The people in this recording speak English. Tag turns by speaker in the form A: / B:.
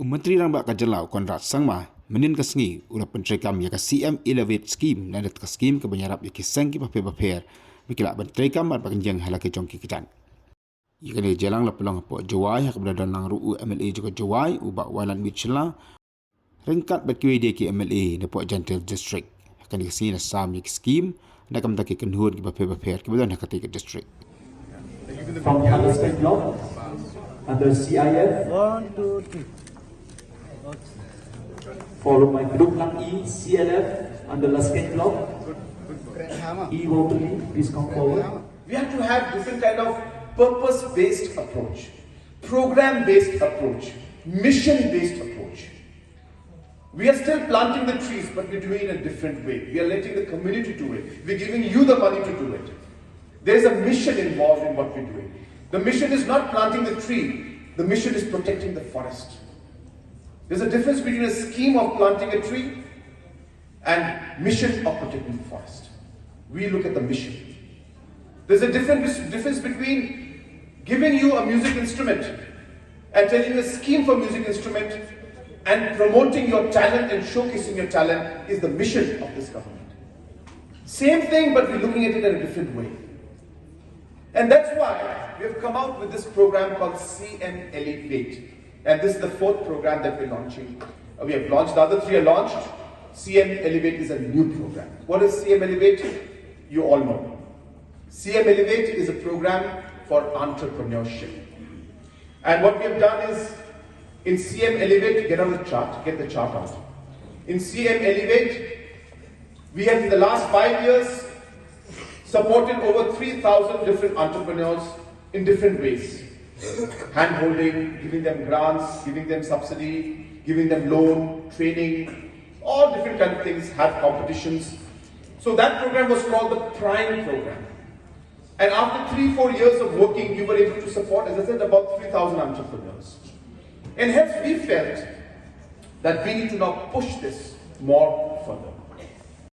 A: Menteri Rang Bak Kajelau Konrad Sangma menin kasngi ula pyntreikam ya ka CM Elevate Skhim na dat ka Skhim ke banyarap ya kisang ki paper mikila pyntreikam ar pakenjang halake jongki kitan. Ika ni jelang la pelong po Jawai hak berada nang ruu MLA juga Jawai ubak walan Mitchela ringkat berkiwi dia ki MLA na po Jaiñtia district. Akan dikasih na sam ya Skhim na kam taki kenhur ki paper kebetulan hak ketika district.
B: From the Skhim block under CIF
C: 1, 2, 3.
B: followed by group E CLF under the Skhim block. E vocally, please come forward.
D: We have to have different kind of purpose-based approach, program-based approach, mission-based approach. We are still planting the trees, but we're doing it in a different way. We are letting the community do it. We're giving you the money to do it. There's a mission involved in what we're doing. The mission is not planting the tree. The mission is protecting the forest. There's a difference between a scheme of planting a tree and mission of protecting the forest. We look at the mission. There's a difference between giving you a music instrument and telling you a scheme for music instrument and promoting your talent and showcasing your talent is the mission of this government. Same thing, but we're looking at it in a different way. And that's why we have come out with this program called CM Elevate. And this is the 4th program that we're launching. We have launched, the other 3 are launched. CM Elevate is a new program. What is CM Elevate? You all know. CM Elevate is a program for entrepreneurship. And what we have done is, in CM Elevate, get the chart out. In CM Elevate, we have in the last 5 years supported over 3,000 different entrepreneurs in different ways. Hand-holding, giving them grants, giving them subsidy, giving them loan, training, all different kind of things, had competitions. So that program was called the Prime program. And after 3-4 years of working, we were able to support, as I said, about 3,000 entrepreneurs. And hence we felt that we need to now push this more